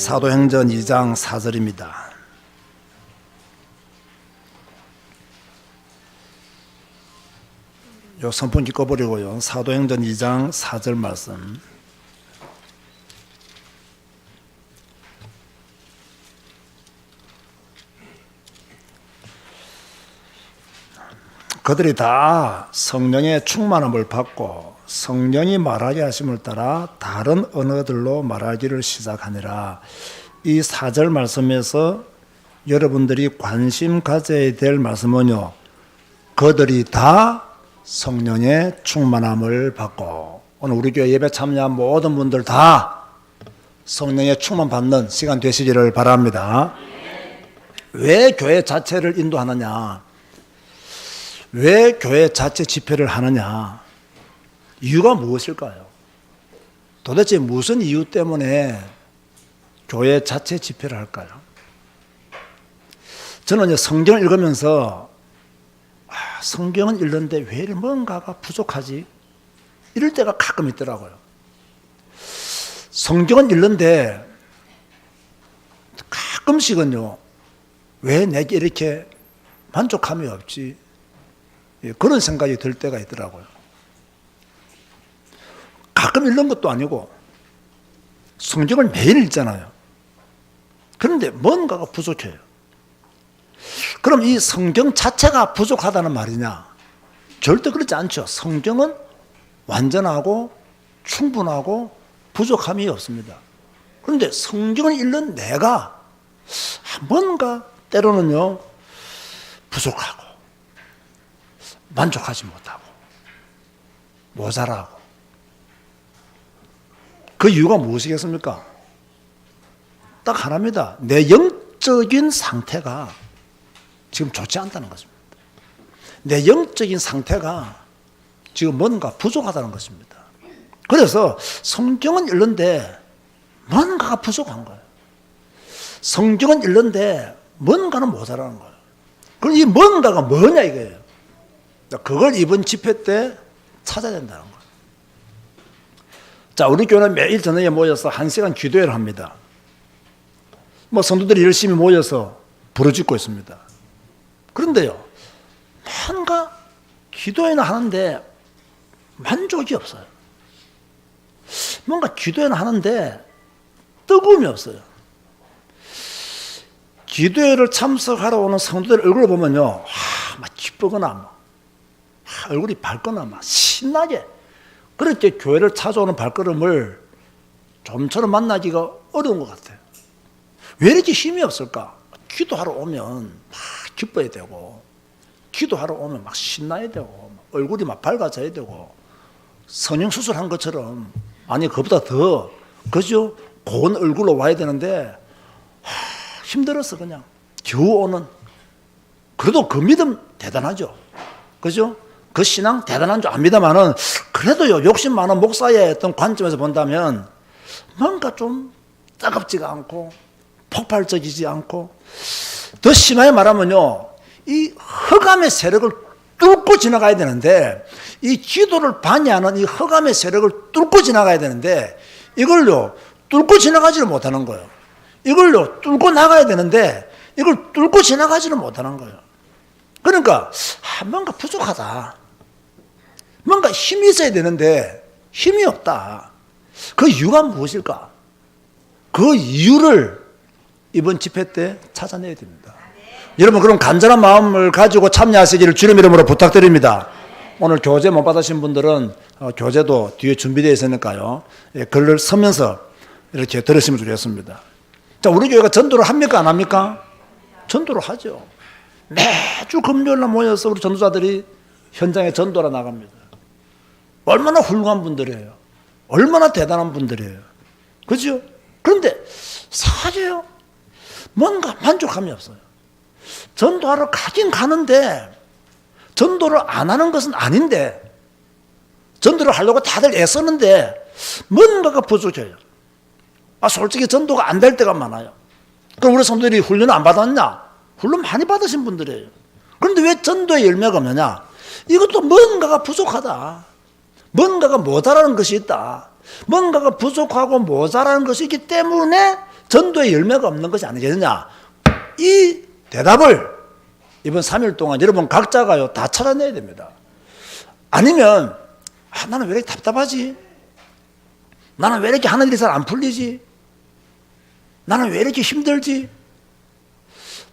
사도행전 2장 4절입니다. 요 선풍기 꺼버리고요. 사도행전 2장 4절 말씀. 그들이 다 성령의 충만함을 받고 성령이 말하게 하심을 따라 다른 언어들로 말하기를 시작하니라. 이 4절 말씀에서 여러분들이 관심 가져야 될 말씀은요, 그들이 다 성령의 충만함을 받고, 오늘 우리 교회 예배 참여한 모든 분들 다 성령의 충만 받는 시간 되시기를 바랍니다. 왜 교회 자체를 인도하느냐, 왜 교회 자체 집회를 하느냐, 이유가 무엇일까요? 도대체 무슨 이유 때문에 교회 자체 집회를 할까요? 저는 성경을 읽으면서 성경은 읽는데 왜 뭔가가 부족하지? 이럴 때가 가끔 있더라고요. 성경은 읽는데 가끔씩은요, 왜 내게 이렇게 만족감이 없지? 그런 생각이 들 때가 있더라고요. 가끔 읽는 것도 아니고 성경을 매일 읽잖아요. 그런데 뭔가가 부족해요. 그럼 이 성경 자체가 부족하다는 말이냐? 절대 그렇지 않죠. 성경은 완전하고 충분하고 부족함이 없습니다. 그런데 성경을 읽는 내가 뭔가 때로는요, 부족하고 만족하지 못하고 모자라고. 그 이유가 무엇이겠습니까? 딱 하나입니다. 내 영적인 상태가 지금 좋지 않다는 것입니다. 내 영적인 상태가 지금 뭔가 부족하다는 것입니다. 그래서 성경은 읽는데 뭔가가 부족한 거예요. 성경은 읽는데 뭔가는 모자라는 거예요. 그럼 이 뭔가가 뭐냐 이거예요. 그걸 이번 집회 때 찾아야 된다는 거예요. 자, 우리 교회는 매일 저녁에 모여서 1시간 기도회를 합니다. 성도들이 열심히 모여서 부르짖고 있습니다. 그런데요, 뭔가 기도회는 하는데 만족이 없어요. 뭔가 기도회는 하는데 뜨거움이 없어요. 기도회를 참석하러 오는 성도들 얼굴을 보면요, 막 기쁘거나 얼굴이 밝거나 막 신나게, 그렇게 교회를 찾아오는 발걸음을 좀처럼 만나기가 어려운 것 같아요. 왜 이렇게 힘이 없을까? 기도하러 오면 막 기뻐야 되고, 기도하러 오면 막 신나야 되고, 얼굴이 막 밝아져야 되고, 성형수술한 것처럼, 아니 그보다 더 그죠? 고운 얼굴로 와야 되는데 힘들었어. 그냥 겨우 오는. 그래도 그 믿음 대단하죠. 그죠? 그 신앙 대단한 줄 압니다만은, 그래도요, 욕심 많은 목사의 어떤 관점에서 본다면 뭔가 좀 따갑지가 않고 폭발적이지 않고, 더 심하게 말하면요, 이 흑암의 세력을 뚫고 지나가야 되는데, 이 기도를 반대하는 이 흑암의 세력을 뚫고 지나가야 되는데, 이걸요 뚫고 지나가지를 못하는 거예요. 이걸요 뚫고 나가야 되는데 이걸 뚫고 지나가지를 못하는 거예요. 그러니까 뭔가 부족하다, 뭔가 힘이 있어야 되는데 힘이 없다. 그 이유가 무엇일까? 그 이유를 이번 집회 때 찾아내야 됩니다. 여러분, 그럼 간절한 마음을 가지고 참여하시기를 주님 이름으로 부탁드립니다. 오늘 교재 못 받으신 분들은 교재도 뒤에 준비되어 있으니까요, 글을 쓰면서 이렇게 들으시면 좋겠습니다. 자, 우리 교회가 전도를 합니까 안 합니까? 전도를 하죠. 매주 금요일날 모여서 우리 전도자들이 현장에 전도하러 나갑니다. 얼마나 훌륭한 분들이에요. 얼마나 대단한 분들이에요. 그죠? 그런데 사실요, 뭔가 만족감이 없어요. 전도하러 가긴 가는데 전도를 안 하는 것은 아닌데, 전도를 하려고 다들 애쓰는데 뭔가가 부족해요. 솔직히 전도가 안 될 때가 많아요. 그럼 우리 성도들이 훈련을 안 받았냐? 훈련 많이 받으신 분들이에요. 그런데 왜 전도의 열매가 없느냐? 이것도 뭔가가 부족하다, 뭔가가 모자라는 것이 있다. 뭔가가 부족하고 모자라는 것이 있기 때문에 전도의 열매가 없는 것이 아니겠느냐. 이 대답을 이번 3일 동안 여러분 각자가요 다 찾아내야 됩니다. 아니면 나는 왜 이렇게 답답하지? 나는 왜 이렇게 하는 일이 잘 안 풀리지? 나는 왜 이렇게 힘들지?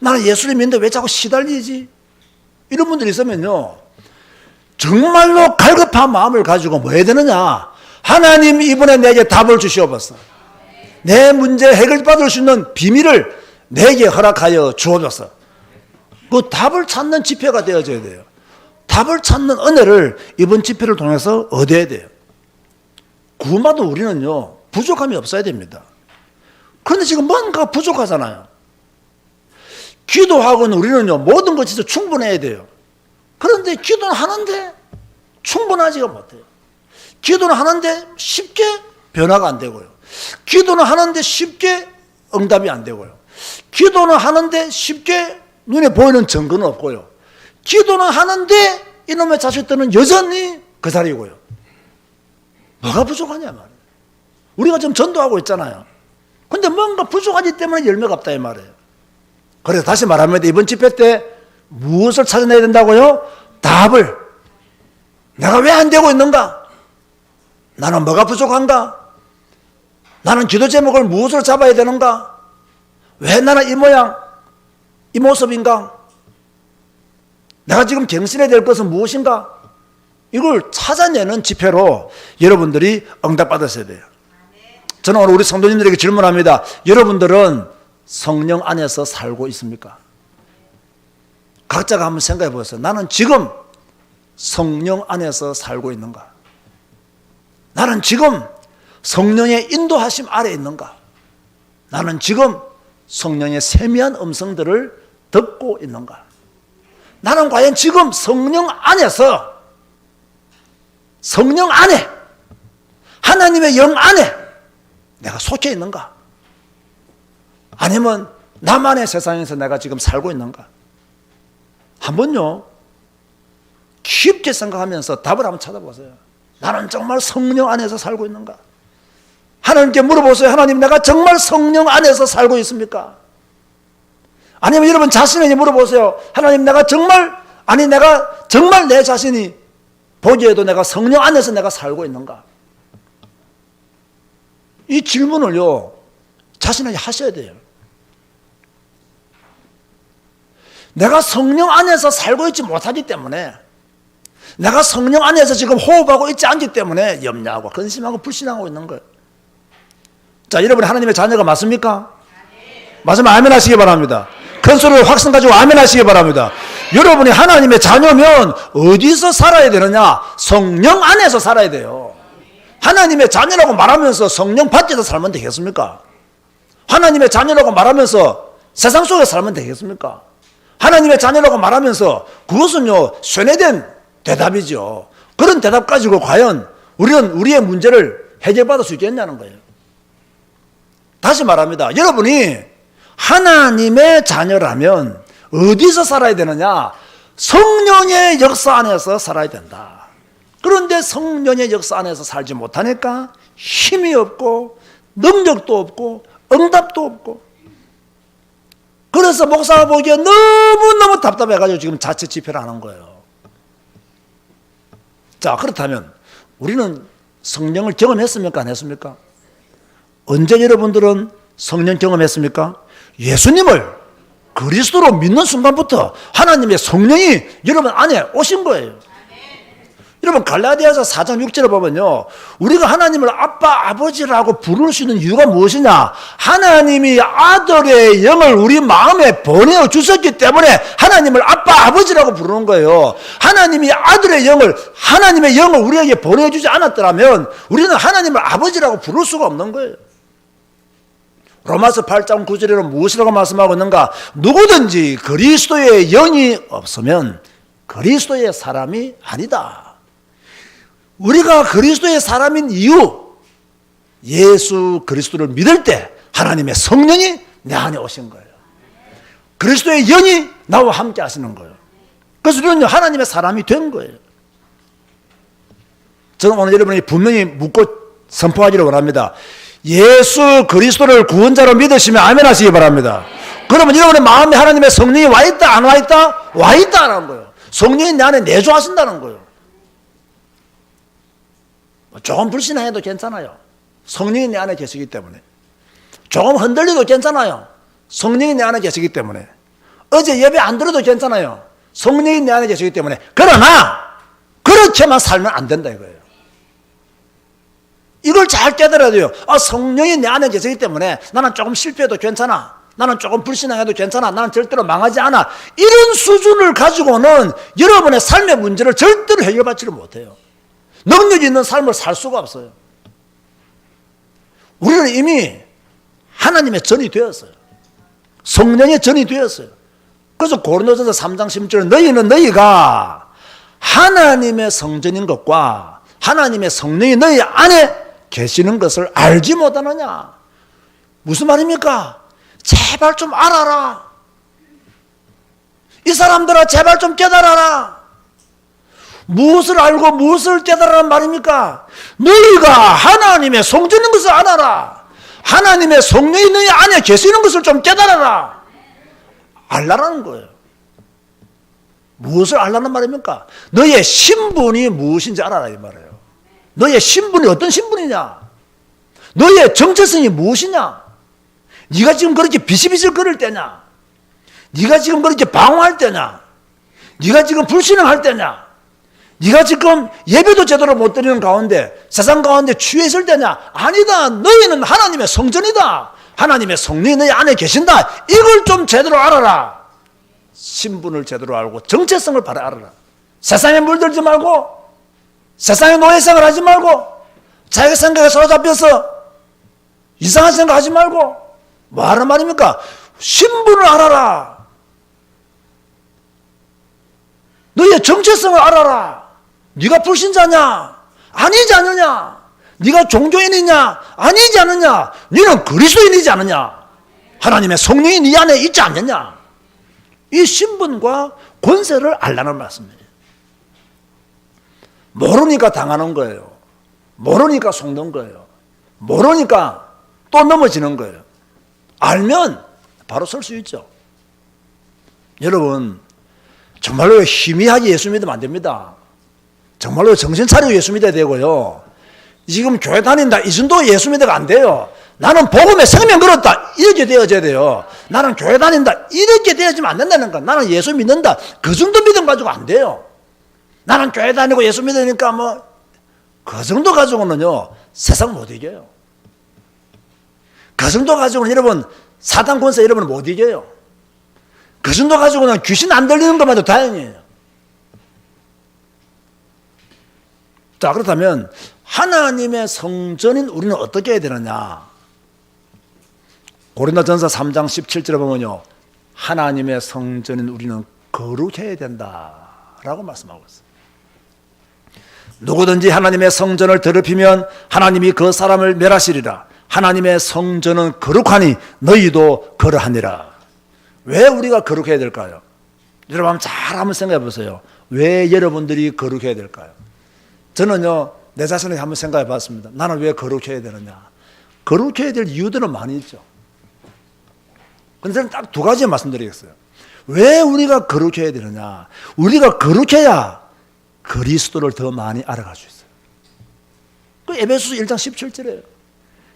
나는 예수를 믿는데 왜 자꾸 시달리지? 이런 분들이 있으면요 정말로 갈급한 마음을 가지고 뭐 해야 되느냐. 하나님 이번에 내게 답을 주시옵소서. 내 문제 해결받을 수 있는 비밀을 내게 허락하여 주옵소서. 그 답을 찾는 집회가 되어져야 돼요. 답을 찾는 은혜를 이번 집회를 통해서 얻어야 돼요. 구원받은 우리는요 부족함이 없어야 됩니다. 그런데 지금 뭔가 부족하잖아요. 기도하고는 우리는요 모든 것이 진짜 충분해야 돼요. 그런데 기도는 하는데 충분하지가 못해요. 기도는 하는데 쉽게 변화가 안 되고요. 기도는 하는데 쉽게 응답이 안 되고요. 기도는 하는데 쉽게 눈에 보이는 증거는 없고요. 기도는 하는데 이놈의 자식들은 여전히 그 자리고요. 뭐가 부족하냐 말이에요. 우리가 지금 전도하고 있잖아요. 근데 뭔가 부족하기 때문에 열매가 없다 이 말이에요. 그래서 다시 말하면 이번 집회 때 무엇을 찾아내야 된다고요? 답을. 내가 왜 안 되고 있는가? 나는 뭐가 부족한가? 나는 기도 제목을 무엇으로 잡아야 되는가? 왜 나는 이 모양, 이 모습인가? 내가 지금 경신해야 될 것은 무엇인가? 이걸 찾아내는 집회로 여러분들이 응답받으셔야 돼요. 저는 오늘 우리 성도님들에게 질문합니다. 여러분들은 성령 안에서 살고 있습니까? 각자가 한번 생각해 보세요. 나는 지금 성령 안에서 살고 있는가? 나는 지금 성령의 인도하심 아래 있는가? 나는 지금 성령의 세미한 음성들을 듣고 있는가? 나는 과연 지금 성령 안에서, 성령 안에, 하나님의 영 안에 내가 속해 있는가? 아니면 나만의 세상에서 내가 지금 살고 있는가? 한번요 깊게 생각하면서 답을 한번 찾아보세요. 나는 정말 성령 안에서 살고 있는가? 하나님께 물어보세요. 하나님, 내가 정말 성령 안에서 살고 있습니까? 아니면 여러분 자신에게 물어보세요. 하나님, 내가 정말 내 자신이 보기에도 내가 성령 안에서 내가 살고 있는가? 이 질문을요 자신에게 하셔야 돼요. 내가 성령 안에서 살고 있지 못하기 때문에, 내가 성령 안에서 지금 호흡하고 있지 않기 때문에 염려하고 근심하고 불신하고 있는 거예요. 자, 여러분 하나님의 자녀가 맞습니까? 맞으면 아멘 하시기 바랍니다. 큰 소리로 확신 가지고 아멘 하시기 바랍니다. 여러분이 하나님의 자녀면 어디서 살아야 되느냐? 성령 안에서 살아야 돼요. 하나님의 자녀라고 말하면서 성령 밖에서 살면 되겠습니까? 하나님의 자녀라고 말하면서 세상 속에 살면 되겠습니까? 하나님의 자녀라고 말하면서 그것은요 쇠뇌된 대답이죠. 그런 대답 가지고 과연 우리는 우리의 문제를 해결받을 수 있겠냐는 거예요. 다시 말합니다. 여러분이 하나님의 자녀라면 어디서 살아야 되느냐? 성령의 역사 안에서 살아야 된다. 그런데 성령의 역사 안에서 살지 못하니까 힘이 없고 능력도 없고 응답도 없고, 그래서 목사가 보기에 너무너무 답답해가지고 지금 자체 집회를 하는 거예요. 자, 그렇다면 우리는 성령을 경험했습니까? 안 했습니까? 언제 여러분들은 성령 경험했습니까? 예수님을 그리스도로 믿는 순간부터 하나님의 성령이 여러분 안에 오신 거예요. 여러분 갈라디아서 4장 6절을 보면요, 우리가 하나님을 아빠 아버지라고 부를 수 있는 이유가 무엇이냐? 하나님이 아들의 영을 우리 마음에 보내어 주셨기 때문에 하나님을 아빠 아버지라고 부르는 거예요. 하나님이 아들의 영을, 하나님의 영을 우리에게 보내주지 않았더라면 우리는 하나님을 아버지라고 부를 수가 없는 거예요. 로마서 8장 9절에는 무엇이라고 말씀하고 있는가? 누구든지 그리스도의 영이 없으면 그리스도의 사람이 아니다. 우리가 그리스도의 사람인 이유, 예수 그리스도를 믿을 때 하나님의 성령이 내 안에 오신 거예요. 그리스도의 영이 나와 함께 하시는 거예요. 그래서 우리는 하나님의 사람이 된 거예요. 저는 오늘 여러분이 분명히 묻고 선포하기를 원합니다. 예수 그리스도를 구원자로 믿으시면 아멘 하시기 바랍니다. 그러면 여러분의 마음에 하나님의 성령이 와 있다 안 와 있다? 와 있다는 거예요. 성령이 내 안에 내주하신다는 거예요. 조금 불신해도 괜찮아요. 성령이 내 안에 계시기 때문에. 조금 흔들려도 괜찮아요. 성령이 내 안에 계시기 때문에. 어제 예배 안 들어도 괜찮아요. 성령이 내 안에 계시기 때문에. 그러나 그렇게만 살면 안 된다 이거예요. 이걸 잘 깨달아야 돼요. 성령이 내 안에 계시기 때문에 나는 조금 실패해도 괜찮아. 나는 조금 불신앙해도 괜찮아. 나는 절대로 망하지 않아. 이런 수준을 가지고는 여러분의 삶의 문제를 절대로 해결받지를 못해요. 능력 있는 삶을 살 수가 없어요. 우리는 이미 하나님의 전이 되었어요. 성령의 전이 되었어요. 그래서 고린도전서 3장 16절 너희는 너희가 하나님의 성전인 것과 하나님의 성령이 너희 안에 계시는 것을 알지 못하느냐. 무슨 말입니까? 제발 좀 알아라. 이 사람들아 제발 좀 깨달아라. 무엇을 알고 무엇을 깨달으란 말입니까? 너희가 하나님의 성전인 것을 알아라. 하나님의 성령이 너희 안에 계시는 것을 좀 깨달아라. 알라라는 거예요. 무엇을 알라는 말입니까? 너의 신분이 무엇인지 알아라 이 말이에요. 너의 신분이 어떤 신분이냐? 너의 정체성이 무엇이냐? 네가 지금 그렇게 비실비실 거릴 때냐? 네가 지금 그렇게 방황할 때냐? 네가 지금 불신앙할 때냐? 네가 지금 예배도 제대로 못 드리는 가운데 세상 가운데 취해 있을 때냐? 아니다. 너희는 하나님의 성전이다. 하나님의 성령이 너희 안에 계신다. 이걸 좀 제대로 알아라. 신분을 제대로 알고 정체성을 바로 알아라. 세상에 물들지 말고 세상의 노예생활 하지 말고 자기 생각에 사로잡혀서 이상한 생각 하지 말고 뭐 하는 말입니까? 신분을 알아라. 너의 정체성을 알아라. 네가 불신자냐? 아니지 않느냐? 네가 종교인이냐? 아니지 않느냐? 너는 그리스도인이지 않느냐? 하나님의 성령이 네 안에 있지 않느냐? 이 신분과 권세를 알라는 말씀이에요. 모르니까 당하는 거예요. 모르니까 속는 거예요. 모르니까 또 넘어지는 거예요. 알면 바로 설 수 있죠. 여러분 정말로 희미하게 예수 믿으면 안 됩니다. 정말로 정신 차리고 예수 믿어야 되고요. 지금 교회 다닌다 이 정도 예수 믿어가 안 돼요. 나는 복음에 생명 걸었다 이렇게 되어져야 돼요. 나는 교회 다닌다 이렇게 되어지면 안 된다는 거야. 나는 예수 믿는다 그 정도 믿음 가지고 안 돼요. 나는 교회 다니고 예수 믿으니까 뭐 그 정도 가지고는요 세상 못 이겨요. 그 정도 가지고는 여러분 사단 권세 여러분 못 이겨요. 그 정도 가지고는 귀신 안 들리는 것만 해도 다행이에요. 자, 그렇다면 하나님의 성전인 우리는 어떻게 해야 되느냐? 고린도전서 3장 17절에 보면요 하나님의 성전인 우리는 거룩해야 된다라고 말씀하고 있어요. 누구든지 하나님의 성전을 더럽히면 하나님이 그 사람을 멸하시리라. 하나님의 성전은 거룩하니 너희도 그러하니라. 왜 우리가 거룩해야 될까요? 여러분 잘 한번 생각해 보세요. 왜 여러분들이 거룩해야 될까요? 저는요 내 자신을 한번 생각해 봤습니다. 나는 왜 거룩해야 되느냐? 거룩해야 될 이유들은 많이 있죠. 근데 저는 딱 두 가지 말씀드리겠어요. 왜 우리가 거룩해야 되느냐? 우리가 거룩해야 그리스도를 더 많이 알아갈 수 있어요. 그 에베소서 1장 17절이에요.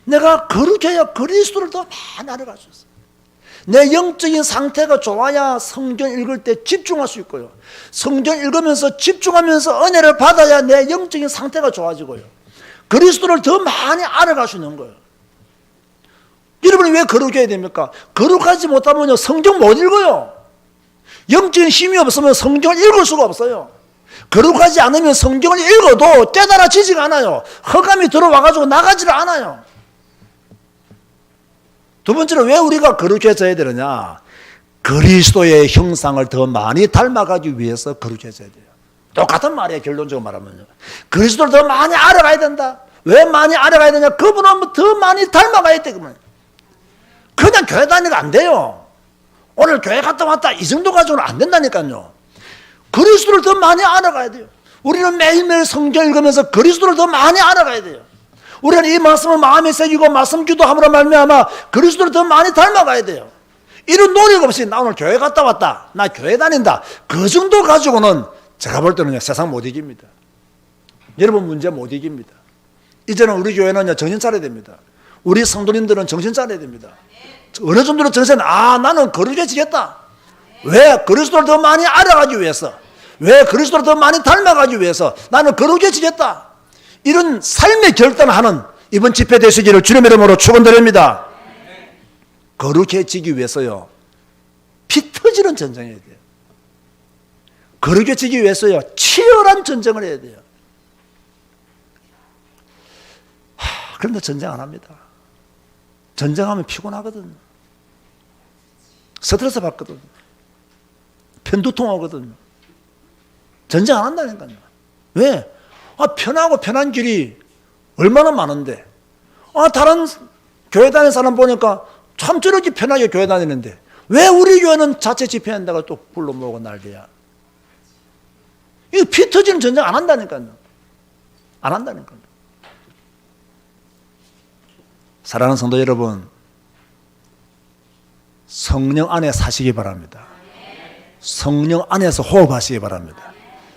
내가 거룩해야 그리스도를 더 많이 알아갈 수 있어요. 내 영적인 상태가 좋아야 성경 읽을 때 집중할 수 있고요. 성경 읽으면서 집중하면서 은혜를 받아야 내 영적인 상태가 좋아지고요. 그리스도를 더 많이 알아갈 수 있는 거예요. 여러분이 왜 거룩해야 됩니까? 거룩하지 못하면 성경 못 읽어요. 영적인 힘이 없으면 성경을 읽을 수가 없어요. 거룩하지 않으면 성경을 읽어도 깨달아지지가 않아요. 흑암이 들어와가지고 나가지를 않아요. 두 번째로 왜 우리가 거룩해져야 되느냐? 그리스도의 형상을 더 많이 닮아가기 위해서 거룩해져야 돼요. 똑같은 말이에요. 결론적으로 말하면요. 그리스도를 더 많이 알아가야 된다. 왜 많이 알아가야 되냐? 그분은 더 많이 닮아가야 돼. 그냥 교회 다니가 안 돼요. 오늘 교회 갔다 왔다 이 정도 가지고는 안 된다니까요. 그리스도를 더 많이 알아가야 돼요. 우리는 매일매일 성경 읽으면서 그리스도를 더 많이 알아가야 돼요. 우리는 이 말씀을 마음에 새기고 말씀 기도함으로 말미암아 그리스도를 더 많이 닮아가야 돼요. 이런 노력 없이 나 오늘 교회 갔다 왔다, 나 교회 다닌다, 그 정도 가지고는 제가 볼 때는 세상 못 이깁니다. 여러분 문제 못 이깁니다. 이제는 우리 교회는 정신 차려야 됩니다. 우리 성도님들은 정신 차려야 됩니다. 어느 정도로 정신, 나는 거룩해지겠다. 왜? 그리스도를 더 많이 알아가기 위해서, 왜? 그리스도를 더 많이 닮아가기 위해서 나는 거룩해지겠다. 이런 삶의 결단하는 이번 집회 되시기를 주님의 이름으로 축원드립니다. 거룩해지기 위해서요, 피 터지는 전쟁을 해야 돼요. 거룩해지기 위해서요, 치열한 전쟁을 해야 돼요. 그런데 전쟁 안 합니다. 전쟁하면 피곤하거든. 스트레스 받거든. 편두통 오거든. 전쟁 안 한다니까요. 왜? 편하고 편한 길이 얼마나 많은데. 다른 교회 다니는 사람 보니까 참 저렇게 편하게 교회 다니는데 왜 우리 교회는 자체 집회한다고 또 불러 모으고 난리야. 이거 피 터지는 전쟁 안 한다니까요. 안 한다니까요. 사랑하는 성도 여러분, 성령 안에 사시기 바랍니다. 성령 안에서 호흡하시기 바랍니다.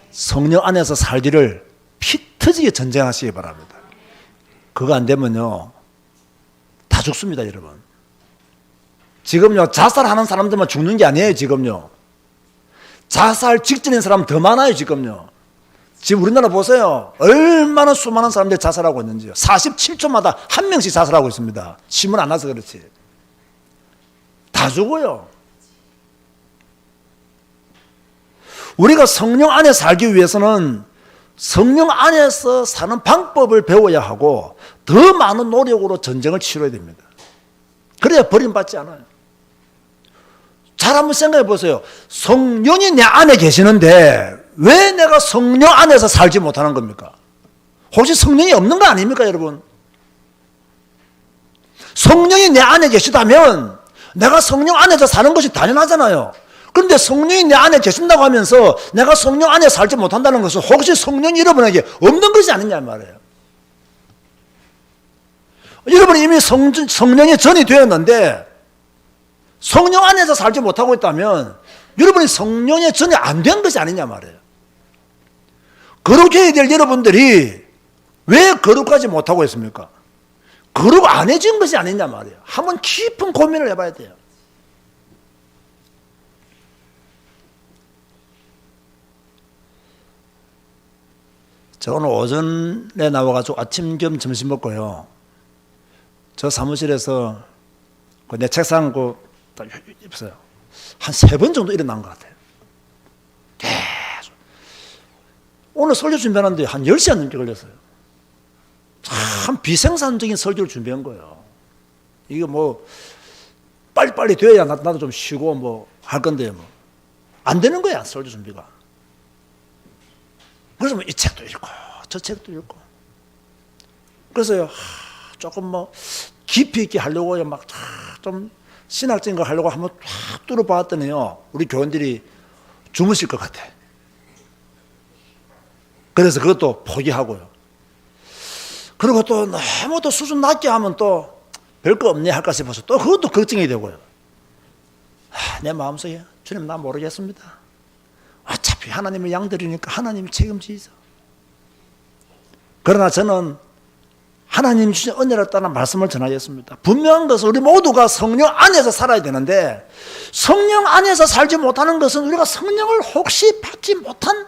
성령 안에서 살기를 피 터지게 전쟁하시기 바랍니다. 그거 안 되면요, 다 죽습니다, 여러분. 지금요, 자살하는 사람들만 죽는 게 아니에요, 지금요. 자살 직전인 사람 더 많아요, 지금요. 지금 우리나라 보세요. 얼마나 수많은 사람들이 자살하고 있는지요. 47초마다 한 명씩 자살하고 있습니다. 신문 안 나서 그렇지. 다 죽어요. 우리가 성령 안에 살기 위해서는 성령 안에서 사는 방법을 배워야 하고 더 많은 노력으로 전쟁을 치러야 됩니다. 그래야 버림받지 않아요. 잘 한번 생각해 보세요. 성령이 내 안에 계시는데 왜 내가 성령 안에서 살지 못하는 겁니까? 혹시 성령이 없는 거 아닙니까, 여러분? 성령이 내 안에 계시다면 내가 성령 안에서 사는 것이 당연하잖아요. 그런데 성령이 내 안에 계신다고 하면서 내가 성령 안에 살지 못한다는 것은 혹시 성령이 여러분에게 없는 것이 아니냐 말이에요. 여러분이 이미 성령이 전이 되었는데 성령 안에서 살지 못하고 있다면 여러분이 성령의 전이 안 된 것이 아니냐 말이에요. 거룩해야 될 여러분들이 왜 거룩하지 못하고 있습니까? 거룩 안 해진 것이 아니냐 말이에요. 한번 깊은 고민을 해봐야 돼요. 저 오늘 오전에 나와가지고 아침 겸 점심 먹고요. 저 사무실에서 내 책상 입었어요. 한 3번 정도 일어난 것 같아요. 계속. 오늘 설교 준비하는데 한 10시간 넘게 걸렸어요. 참 비생산적인 설교를 준비한 거예요. 이게 뭐 빨리빨리 돼야 나도 좀 쉬고 뭐 할 건데 뭐 안 되는 거야, 설교 준비가. 그래서 뭐 이 책도 읽고 저 책도 읽고 그래서요, 조금 뭐 깊이 있게 하려고 막 좀 신학적인 거 하려고 한번 탁 뚫어봤더니요, 우리 교원들이 주무실 것 같아. 그래서 그것도 포기하고요. 그리고 또 너무 또 수준 낮게 하면 또 별거 없네 할까 싶어서 또 그것도 걱정이 되고요. 내 마음속에 주님, 나 모르겠습니다. 어차피 하나님의 양들이니까 하나님이 책임지죠. 그러나 저는 하나님 주신 은혜를 따라 말씀을 전하겠습니다. 분명한 것은 우리 모두가 성령 안에서 살아야 되는데 성령 안에서 살지 못하는 것은 우리가 성령을 혹시 받지 못한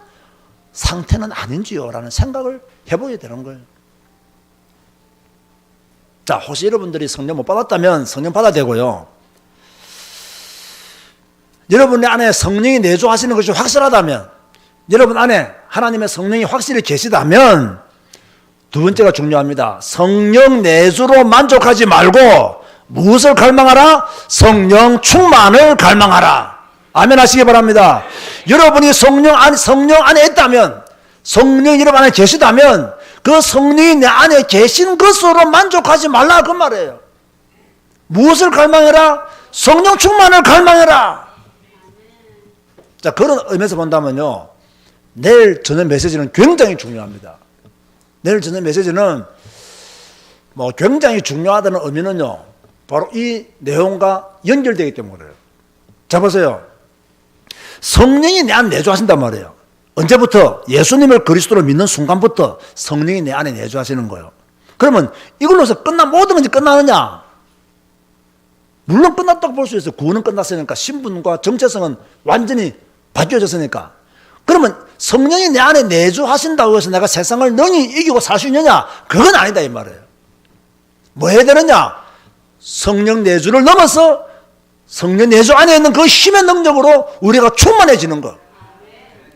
상태는 아닌지요? 라는 생각을 해보게 되는 거예요. 자, 혹시 여러분들이 성령 못 받았다면 성령 받아야 되고요. 여러분의 안에 성령이 내주하시는 것이 확실하다면, 여러분 안에 하나님의 성령이 확실히 계시다면 두 번째가 중요합니다. 성령 내주로 만족하지 말고 무엇을 갈망하라? 성령 충만을 갈망하라. 아멘 하시기 바랍니다. 여러분이 성령 안에 있다면, 성령이 여러분 안에 계시다면 그 성령이 내 안에 계신 것으로 만족하지 말라, 그 말이에요. 무엇을 갈망해라? 성령 충만을 갈망해라. 자, 그런 의미에서 본다면요, 내일 저녁 메시지는 굉장히 중요합니다. 내일 저녁 메시지는 뭐 굉장히 중요하다는 의미는요, 바로 이 내용과 연결되기 때문에 그래요. 자, 보세요. 성령이 내 안에 내주하신단 말이에요. 언제부터? 예수님을 그리스도로 믿는 순간부터 성령이 내 안에 내주하시는 거예요. 그러면 이걸로서 모든 것이 끝나느냐? 물론 끝났다고 볼 수 있어요. 구원은 끝났으니까, 신분과 정체성은 완전히 바뀌어졌으니까. 그러면 성령이 내 안에 내주하신다고 해서 내가 세상을 능히 이기고 살 수 있느냐? 그건 아니다 이 말이에요. 뭐 해야 되느냐? 성령 내주를 넘어서 성령 내주 안에 있는 그 힘의 능력으로 우리가 충만해지는 것.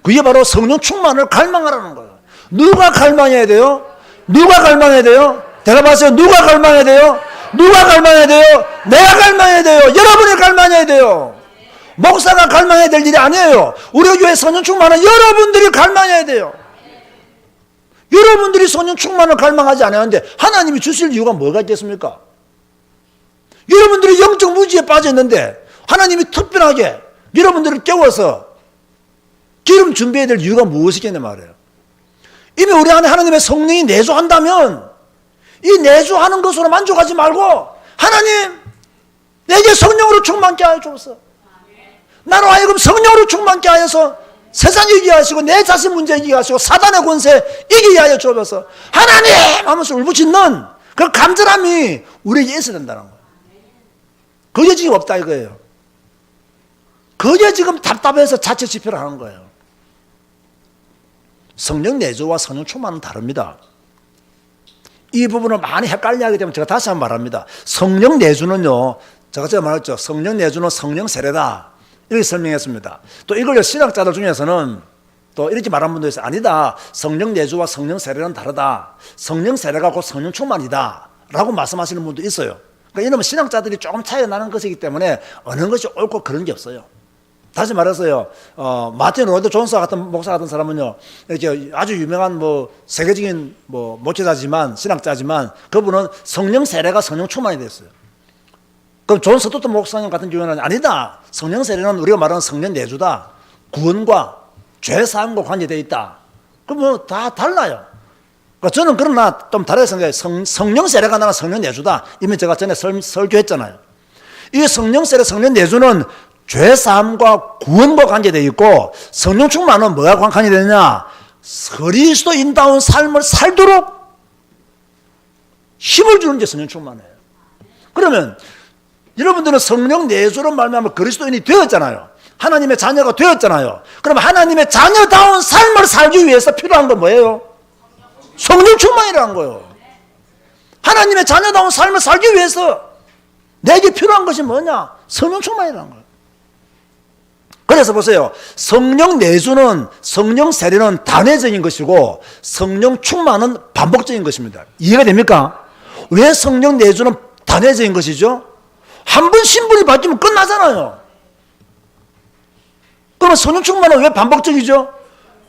그게 바로 성령 충만을 갈망하라는 거예요. 누가 갈망해야 돼요? 누가 갈망해야 돼요? 대답하세요. 누가 갈망해야 돼요? 누가 갈망해야 돼요? 내가 갈망해야 돼요. 여러분이 갈망해야 돼요. 목사가 갈망해야 될 일이 아니에요. 우리 교회 성령 충만은 여러분들이 갈망해야 돼요. 여러분들이 성령 충만을 갈망하지 않았는데 하나님이 주실 이유가 뭐가 있겠습니까? 여러분들이 영적 무지에 빠져 있는데 하나님이 특별하게 여러분들을 깨워서 기름 준비해야 될 이유가 무엇이겠냐 말이에요. 이미 우리 안에 하나님의 성령이 내주한다면 이 내주하는 것으로 만족하지 말고 하나님 내게 성령으로 충만케 하여 주옵소서. 나로 하여금 성령으로 충만케 하여서 세상 이기게 하시고 내 자신 문제 이기게 하시고 사단의 권세 이기게 하여 주옵소서. 하나님 하면서 울부짖는 그 간절함이 우리에게 있어야 된다는 거예요. 그게 지금 없다 이거예요. 그게 지금 답답해서 자체 집회를 하는 거예요. 성령 내주와 성령 충만은 다릅니다. 이 부분을 많이 헷갈려 하기 때문에 제가 다시 한번 말합니다. 성령 내주는요, 제가 말했죠. 성령 내주는 성령 세례다. 이렇게 설명했습니다. 또 이걸 신학자들 중에서는 또 이렇게 말한 분도 있어요. 아니다. 성령 내주와 성령 세례는 다르다. 성령 세례가 곧 성령 충만이다. 라고 말씀하시는 분도 있어요. 그러니까 이러면 신학자들이 조금 차이가 나는 것이기 때문에 어느 것이 옳고 그런 게 없어요. 다시 말해서요, 마틴 로이드 존스 같은 목사 같은 사람은요, 이렇게 아주 유명한 세계적인 목회자지만, 신학자지만, 그분은 성령 세례가 성령 충만이 됐어요. 그럼 존 스토트 목사님 같은 경우는 아니다. 성령 세례는 우리가 말하는 성령 내주다. 구원과 죄 사함과 관계되어 있다. 그럼 다 달라요. 그러니까 저는 그러나 좀 다르게 생각해요. 성령 세례가 나는 성령 내주다. 이미 제가 전에 설교했잖아요. 이 성령 세례, 성령 내주는 죄 사함과 구원과 관계되어 있고 성령 충만은 뭐가 관계되어 있느냐? 그리스도인다운 삶을 살도록 힘을 주는 게 성령 충만이에요. 그러면 여러분들은 성령 내주로 말미암아 그리스도인이 되었잖아요. 하나님의 자녀가 되었잖아요. 그러면 하나님의 자녀다운 삶을 살기 위해서 필요한 건 뭐예요? 성령 충만이라는 거예요. 하나님의 자녀다운 삶을 살기 위해서 내게 필요한 것이 뭐냐? 성령 충만이라는 거예요. 그래서 보세요. 성령 내주는, 성령 세례는 단회적인 것이고 성령 충만은 반복적인 것입니다. 이해가 됩니까? 왜 성령 내주는 단회적인 것이죠? 한 번 신분이 바뀌면 끝나잖아요. 그러면 성령 충만은 왜 반복적이죠?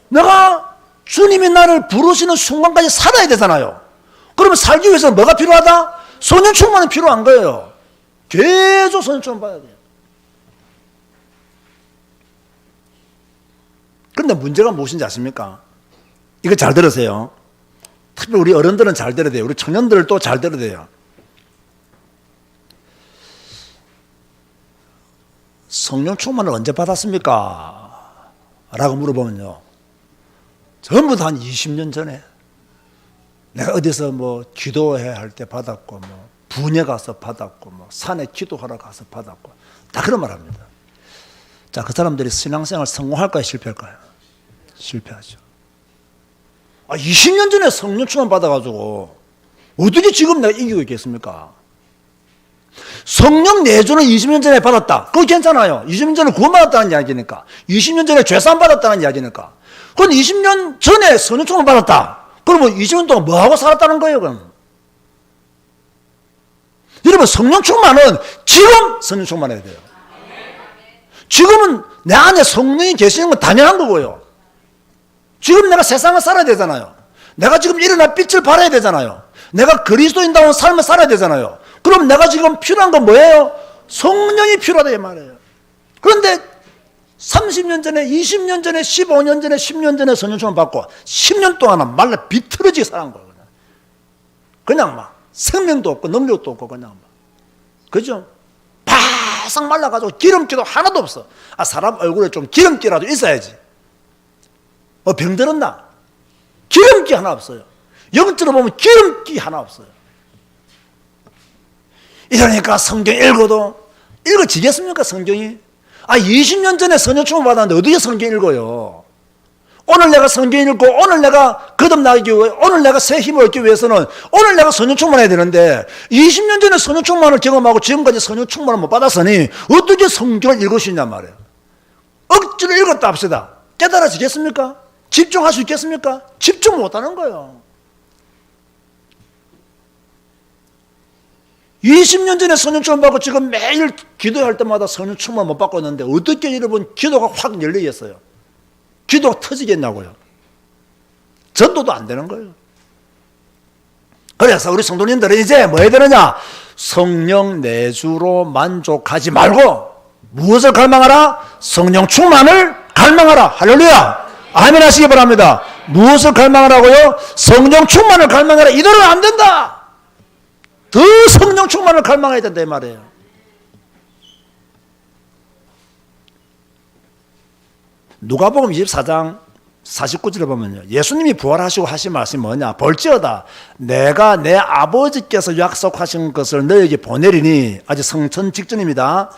내가 주님이 나를 부르시는 순간까지 살아야 되잖아요. 그러면 살기 위해서 뭐가 필요하다? 성령 충만이 필요한 거예요. 계속 성령 충만 받아야 돼요. 그런데 문제가 무엇인지 아십니까? 이거 잘 들으세요. 특히 우리 어른들은 잘 들어야 돼요. 우리 청년들도 잘 들어야 돼요. 성령 충만을 언제 받았습니까? 라고 물어보면요, 전부 다 한 20년 전에 내가 어디서 기도해야 할 때 받았고 분야 가서 받았고 산에 기도하러 가서 받았고 다 그런 말 합니다. 자, 그 사람들이 신앙생활 성공할까요? 실패할까요? 실패하죠. 20년 전에 성령 충만 받아가지고 어떻게 지금 내가 이기고 있겠습니까? 성령 내주는 20년 전에 받았다. 그거 괜찮아요. 20년 전에 구원받았다는 이야기니까. 20년 전에 죄사함 받았다는 이야기니까. 그건 20년 전에 성령 충만 받았다. 그러면 20년 동안 뭐하고 살았다는 거예요, 그럼? 여러분, 성령 충만은 지금 성령 충만해야 돼요. 지금은 내 안에 성령이 계시는 건 당연한 거고요. 지금 내가 세상을 살아야 되잖아요. 내가 지금 일어날 빛을 발해야 되잖아요. 내가 그리스도인다운 삶을 살아야 되잖아요. 그럼 내가 지금 필요한 건 뭐예요? 성령이 필요하다 이 말이에요. 그런데 30년 전에, 20년 전에, 15년 전에, 10년 전에 성령 충만 받고 10년 동안은 말라 비틀어지게 살아간 거예요. 그냥 막 생명도 없고 능력도 없고 그냥 그죠? 바싹 말라가지고 기름기도 하나도 없어. 사람 얼굴에 좀 기름기라도 있어야지. 병들었나? 기름기 하나 없어요. 영적으로 보면 기름기 하나 없어요. 이러니까 성경 읽어지겠습니까 성경이? 20년 전에 성령충만 받았는데 어떻게 성경 읽어요? 오늘 내가 성경 읽고 오늘 내가 거듭나기 위해 오늘 내가 새 힘을 얻기 위해서는 오늘 내가 성령 충만해야 되는데 20년 전에 성령 충만을 경험하고 지금까지 성령 충만을 못 받았으니 어떻게 성경을 읽을 수 있냔 말이에요. 억지로 읽었다 합시다. 깨달아지겠습니까? 집중할 수 있겠습니까? 집중 못하는 거예요. 20년 전에 성령 충만 받고 지금 매일 기도할 때마다 성령 충만 못 받고 있는데 어떻게 여러분 기도가 확 열리겠어요? 기도가 터지겠냐고요. 전도도 안 되는 거예요. 그래서 우리 성도님들은 이제 뭐 해야 되느냐? 성령 내주로 만족하지 말고 무엇을 갈망하라? 성령 충만을 갈망하라. 할렐루야. 아멘 하시기 바랍니다. 무엇을 갈망하라고요? 성령 충만을 갈망하라. 이대로는 안 된다. 더 성령 충만을 갈망해야 된다 이 말이에요. 누가복음 24장 49절에 보면요. 예수님이 부활하시고 하신 말씀이 뭐냐? 볼지어다 내가 내 아버지께서 약속하신 것을 너에게 보내리니 아직 성천 직전입니다.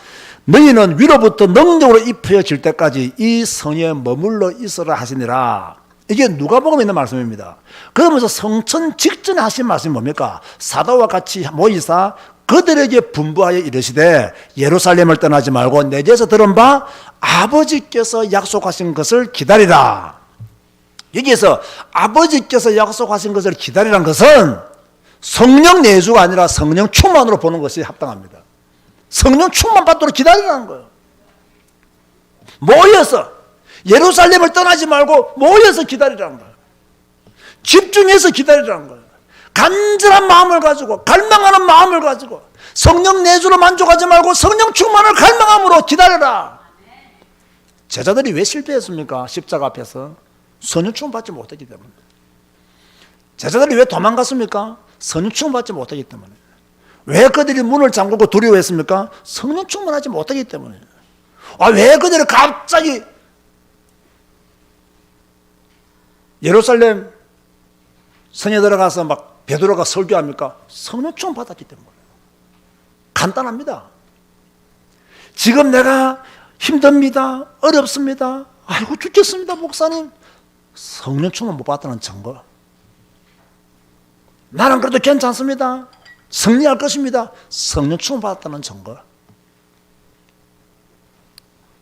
너희는 위로부터 능력으로 입혀질 때까지 이 성에 머물러 있으라 하시니라. 이게 누가복음에 있는 말씀입니다. 그러면서 성천 직전에 하신 말씀이 뭡니까? 사도와 같이 모이사 그들에게 분부하여 이르시되 예루살렘을 떠나지 말고 내게서 들은 바 아버지께서 약속하신 것을 기다리라. 여기에서 아버지께서 약속하신 것을 기다리라는 것은 성령 내주가 아니라 성령 충만으로 보는 것이 합당합니다. 성령 충만 받도록 기다리라는 거예요. 모여서 예루살렘을 떠나지 말고 모여서 기다리라는 거예요. 집중해서 기다리라는 거예요. 간절한 마음을 가지고 갈망하는 마음을 가지고 성령 내주로 만족하지 말고 성령 충만을 갈망함으로 기다려라. 제자들이 왜 실패했습니까? 십자가 앞에서 성령 충만 받지 못했기 때문에. 제자들이 왜 도망갔습니까? 성령 충만 받지 못했기 때문에. 왜 그들이 문을 잠그고 두려워했습니까? 성령 충만하지 못하기 때문에. 왜 그들이 갑자기 예루살렘 성에 들어가서 막 베드로가 설교합니까? 성령 충만 받았기 때문에. 간단합니다. 지금 내가 힘듭니다. 어렵습니다. 아이고 죽겠습니다 목사님. 성령 충만 못 받았다는 증거. 나는 그래도 괜찮습니다. 승리할 것입니다. 성령 충만 받았다는 증거.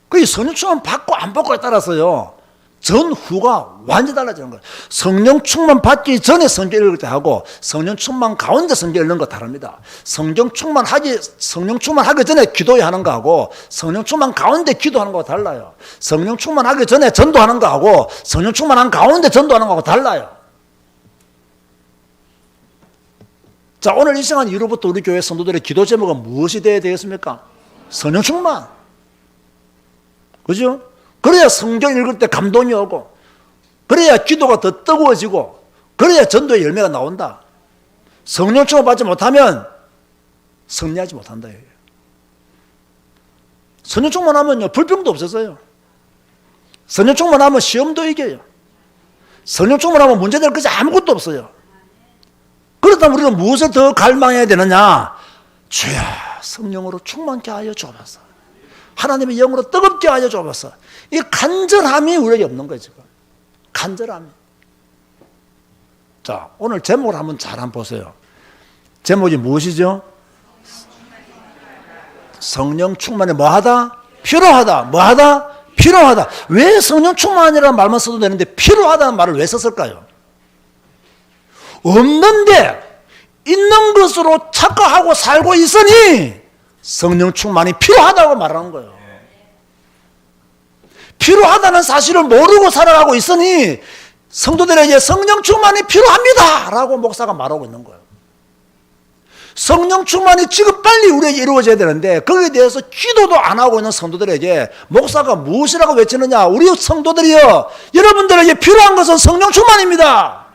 그 성령 충만 받고 안 받고에 따라서요 전후가 완전히 달라지는 거예요. 성령 충만 받기 전에 성경 읽을 때 하고 성령 충만 가운데 성경 읽는 거 다릅니다. 성령 충만하기 전에 기도해야 하는 거하고 성령 충만 가운데 기도하는 거하고 달라요. 성령 충만하기 전에 전도하는 거하고 성령 충만한 가운데 전도하는 거하고 달라요. 자, 오늘 이 시간 이후로부터 우리 교회 성도들의 기도 제목은 무엇이 되어야 되겠습니까? 성령 충만. 그죠? 그래야 성경 읽을 때 감동이 오고 그래야 기도가 더 뜨거워지고 그래야 전도의 열매가 나온다. 성령 충만 받지 못하면 승리하지 못한다. 성령 충만하면요 불평도 없어져요. 성령 충만하면 시험도 이겨요. 성령 충만하면 문제될 것이 아무것도 없어요. 그렇다면 우리는 무엇을 더 갈망해야 되느냐? 주여 성령으로 충만케 하여 주옵소서. 하나님의 영으로 뜨겁게 하여 주옵소서. 이 간절함이 우리에게 없는 거예요 지금. 간절함이. 자, 오늘 제목을 한번 잘 한번 보세요. 제목이 무엇이죠? 성령 충만에 뭐하다? 필요하다. 뭐하다? 필요하다. 왜 성령 충만이라는 말만 써도 되는데 필요하다는 말을 왜 썼을까요? 없는데 있는 것으로 착각하고 살고 있으니 성령 충만이 필요하다고 말하는 거예요. 필요하다는 사실을 모르고 살아가고 있으니 성도들에게 성령 충만이 필요합니다 라고 목사가 말하고 있는 거예요. 성령 충만이 지금 빨리 우리에게 이루어져야 되는데 거기에 대해서 기도도 안 하고 있는 성도들에게 목사가 무엇이라고 외치느냐? 우리 성도들이여, 여러분들에게 필요한 것은 성령 충만입니다.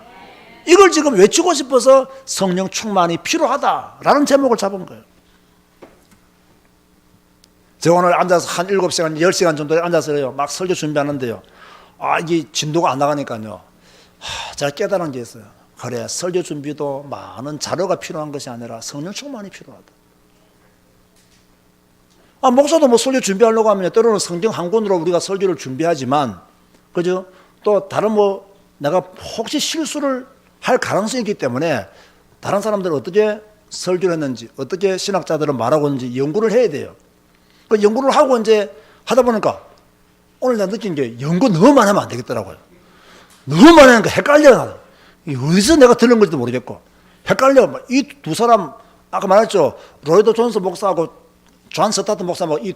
이걸 지금 외치고 싶어서 성령 충만이 필요하다라는 제목을 잡은 거예요. 제가 오늘 앉아서 한 7시간, 10시간 정도 앉아서요, 막 설교 준비하는데요. 이게 진도가 안 나가니까요. 제가 깨달은 게 있어요. 그래, 설교 준비도 많은 자료가 필요한 것이 아니라 성령 충만이 필요하다. 목사도 뭐 설교 준비하려고 하면 때로는 성경 한 권으로 우리가 설교를 준비하지만, 그죠? 또 다른 내가 혹시 실수를 할 가능성이 있기 때문에 다른 사람들은 어떻게 설교를 했는지, 어떻게 신학자들은 말하고 있는지 연구를 해야 돼요. 그 연구를 하고 이제 하다 보니까 오늘 내가 느낀 게 연구 너무 많이 하면 안 되겠더라고요. 너무 많이 하니까 헷갈려요. 어디서 내가 들은 건지도 모르겠고 헷갈려. 이 두 사람 아까 말했죠. 로이드 존스 목사하고 존 스타트 목사하고 이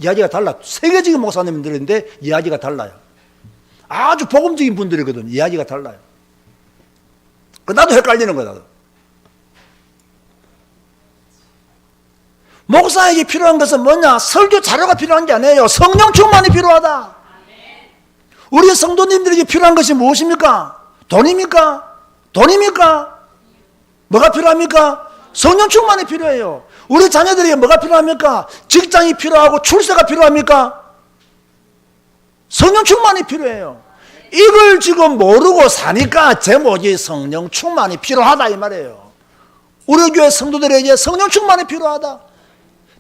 이야기가 달라. 세계적인 목사님들인데 이야기가 달라요. 아주 복음적인 분들이거든. 이야기가 달라요. 나도 헷갈리는 거야. 나도. 목사에게 필요한 것은 뭐냐? 설교 자료가 필요한 게 아니에요. 성령 충만이 필요하다. 우리 성도님들에게 필요한 것이 무엇입니까? 돈입니까? 돈입니까? 뭐가 필요합니까? 성령 충만이 필요해요. 우리 자녀들에게 뭐가 필요합니까? 직장이 필요하고 출세가 필요합니까? 성령 충만이 필요해요. 이걸 지금 모르고 사니까 제목이 성령 충만이 필요하다 이 말이에요. 우리 교회 성도들에게 성령 충만이 필요하다.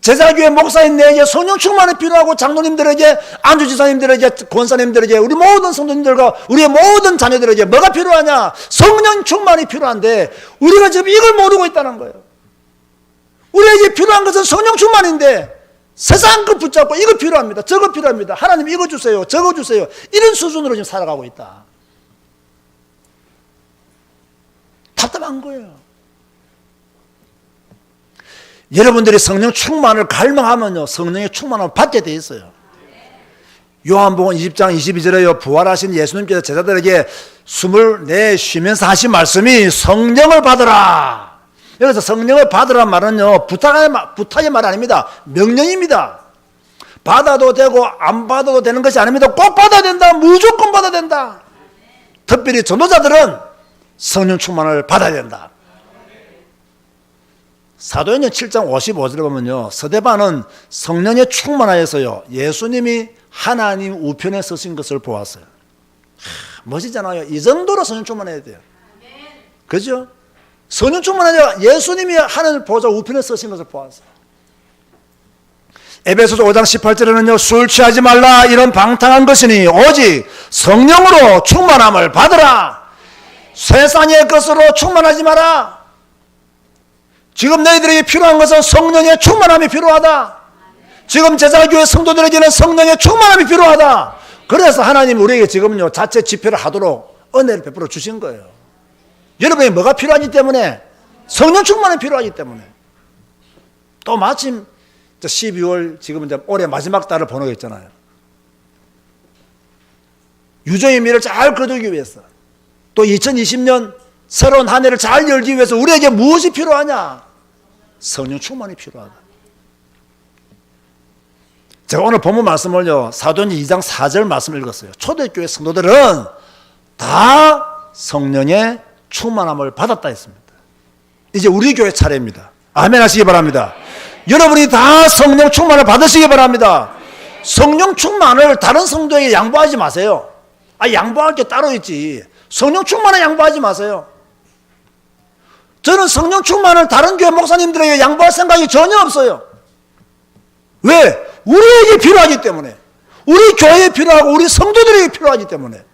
제자교회 목사님들에게 성령 충만이 필요하고, 장로님들에게, 안주지사님들에게, 권사님들에게, 우리 모든 성도님들과 우리의 모든 자녀들에게 뭐가 필요하냐? 성령 충만이 필요한데 우리가 지금 이걸 모르고 있다는 거예요. 우리에게 필요한 것은 성령 충만인데 세상 것 붙잡고 이거 필요합니다, 저거 필요합니다, 하나님 이거 주세요, 저거 주세요, 이런 수준으로 지금 살아가고 있다. 답답한 거예요. 여러분들이 성령 충만을 갈망하면요, 성령의 충만을 받게 돼 있어요. 요한복음 20장 22절에요, 부활하신 예수님께서 제자들에게 숨을 내쉬면서 하신 말씀이 성령을 받으라. 여기서 성령을 받으라 말은요, 부탁의 말 아닙니다. 명령입니다. 받아도 되고 안 받아도 되는 것이 아닙니다. 꼭 받아야 된다. 무조건 받아야 된다. 특별히 전도자들은 성령 충만을 받아야 된다. 사도행전 7장 55절에 보면요, 서대반은 성령에 충만하여서요, 예수님이 하나님 우편에 서신 것을 보았어요. 멋지잖아요. 이 정도로 성령 충만해야 돼요. 그죠? 성령 충만하여 예수님이 하나님 보좌 우편에 서신 것을 보았어요. 에베소서 5장 18절에는요, 술 취하지 말라, 이런 방탕한 것이니 오직 성령으로 충만함을 받으라. 세상의 것으로 충만하지 마라. 지금 너희들에게 필요한 것은 성령의 충만함이 필요하다. 지금 제자교회 성도들에게는 성령의 충만함이 필요하다. 그래서 하나님 우리에게 지금요, 자체 집회를 하도록 은혜를 베풀어 주신 거예요. 여러분이 뭐가 필요하기 때문에? 성령 충만이 필요하기 때문에. 또 마침 12월 지금 이제 올해 마지막 달을 보내겠잖아요. 유종의 미를 잘 거두기 위해서, 또 2020년 새로운 한 해를 잘 열기 위해서 우리에게 무엇이 필요하냐? 성령 충만이 필요하다. 제가 오늘 본문 말씀을요, 사도행전 2장 4절 말씀을 읽었어요. 초대교회 성도들은 다 성령의 충만함을 받았다 했습니다. 이제 우리 교회 차례입니다. 아멘 하시기 바랍니다. 여러분이 다 성령 충만을 받으시기 바랍니다. 성령 충만을 다른 성도에게 양보하지 마세요. 양보할 게 따로 있지. 성령 충만을 양보하지 마세요. 저는 성령 충만을 다른 교회 목사님들에게 양보할 생각이 전혀 없어요. 왜? 우리에게 필요하기 때문에. 우리 교회에 필요하고 우리 성도들에게 필요하기 때문에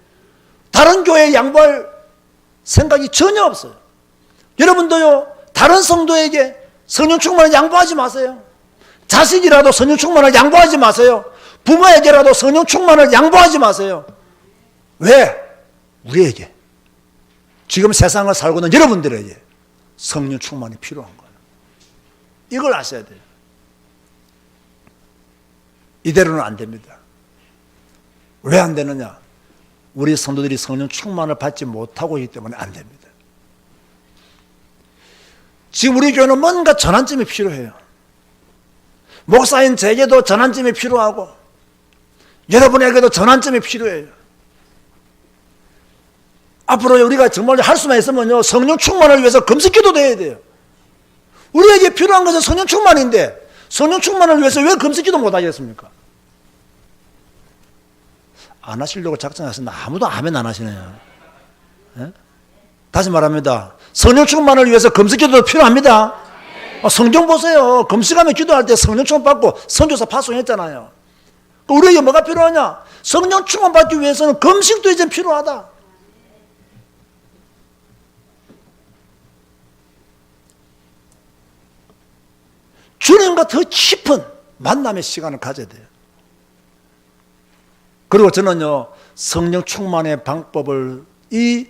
다른 교회에 양보할 생각이 전혀 없어요. 여러분도요, 다른 성도에게 성령 충만을 양보하지 마세요. 자식이라도 성령 충만을 양보하지 마세요. 부모에게라도 성령 충만을 양보하지 마세요. 왜? 우리에게, 지금 세상을 살고 있는 여러분들에게 성령 충만이 필요한 거예요. 이걸 아셔야 돼요. 이대로는 안 됩니다. 왜 안 되느냐? 우리 성도들이 성령 충만을 받지 못하고 있기 때문에 안 됩니다. 지금 우리 교회는 뭔가 전환점이 필요해요. 목사인 제게도 전환점이 필요하고 여러분에게도 전환점이 필요해요. 앞으로 우리가 정말 할 수만 있으면요, 성령 충만을 위해서 금식기도 돼야 돼요. 우리에게 필요한 것은 성령 충만인데 성령 충만을 위해서 왜 금식기도 못 하겠습니까? 안 하시려고 작정하셨는데 아무도 아멘 안 하시네요. 예? 다시 말합니다. 성령 충만을 위해서 금식기도 필요합니다. 성경 보세요. 금식하며 기도할 때 성령 충만 받고 선교사 파송했잖아요. 우리에게 뭐가 필요하냐? 성령 충만 받기 위해서는 금식도 이제 필요하다. 주님과 더 깊은 만남의 시간을 가져야 돼요. 그리고 저는요, 성령 충만의 방법을 이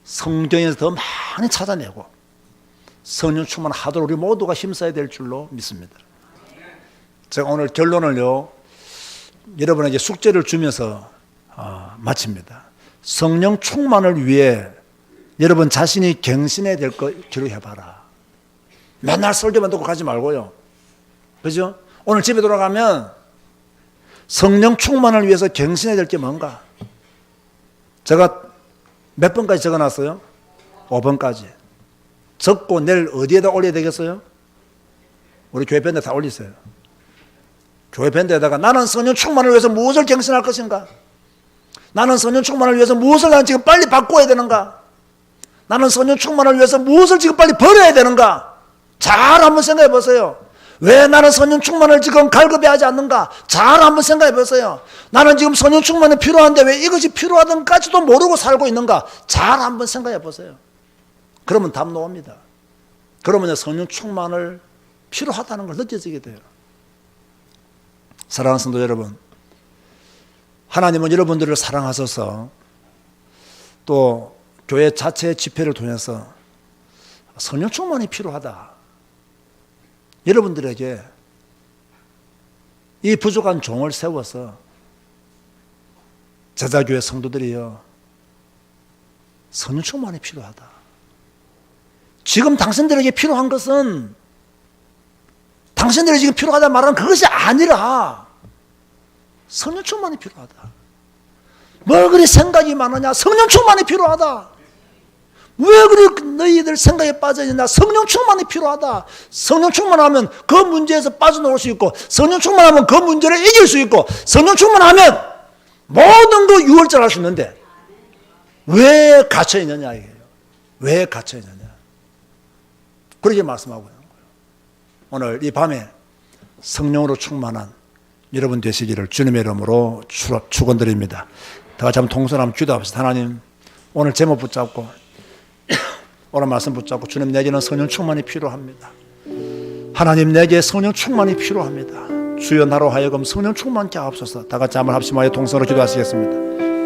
성경에서 더 많이 찾아내고 성령 충만하도록 우리 모두가 힘써야 될 줄로 믿습니다. 제가 오늘 결론을요, 여러분에게 숙제를 주면서 마칩니다. 성령 충만을 위해 여러분 자신이 갱신해야 될 거 기록해봐라. 맨날 설교만 듣고 가지 말고요. 그죠? 오늘 집에 돌아가면 성령 충만을 위해서 갱신해야 될 게 뭔가? 제가 몇 번까지 적어놨어요? 5번까지. 적고 내일 어디에다 올려야 되겠어요? 우리 교회 밴드에 다 올리세요. 교회 밴드에다가 나는 성령 충만을 위해서 무엇을 갱신할 것인가? 나는 성령 충만을 위해서 무엇을 난 지금 빨리 바꿔야 되는가? 나는 성령 충만을 위해서 무엇을 지금 빨리 버려야 되는가? 잘 한번 생각해 보세요. 왜 나는 성령 충만을 지금 갈급해하지 않는가? 잘 한번 생각해 보세요. 나는 지금 성령 충만이 필요한데 왜 이것이 필요하던까지도 모르고 살고 있는가? 잘 한번 생각해 보세요. 그러면 답 나옵니다. 그러면 성령 충만을 필요하다는 걸 느껴지게 돼요. 사랑하는 성도 여러분, 하나님은 여러분들을 사랑하셔서 또 교회 자체 집회를 통해서 성령 충만이 필요하다. 여러분들에게 이 부족한 종을 세워서 제자교회 성도들이요, 성령 충만이 필요하다. 지금 당신들에게 필요한 것은 당신들이 지금 필요하다 말하는 그것이 아니라 성령 충만이 필요하다. 뭘 그리 생각이 많으냐? 성령 충만이 필요하다. 왜 그리 너희들 생각에 빠져있냐? 성령 충만이 필요하다. 성령 충만하면 그 문제에서 빠져나올 수 있고, 성령 충만하면 그 문제를 이길 수 있고, 성령 충만하면 모든 거 유월절할 수 있는데 왜 갇혀있느냐 이게요. 왜 갇혀있느냐. 그렇게 말씀하고 있는 거예요. 오늘 이 밤에 성령으로 충만한 여러분 되시기를 주님의 이름으로 축원드립니다. 다 같이 한번 통성하면 기도합시다. 하나님, 오늘 제목 붙잡고 오늘 말씀 붙잡고, 주님, 내게는 성령 충만이 필요합니다. 하나님, 내게 성령 충만이 필요합니다. 주여, 나로 하여금 성령 충만케 하옵소서. 다 같이 한번 합심하여 통성으로 기도하시겠습니다.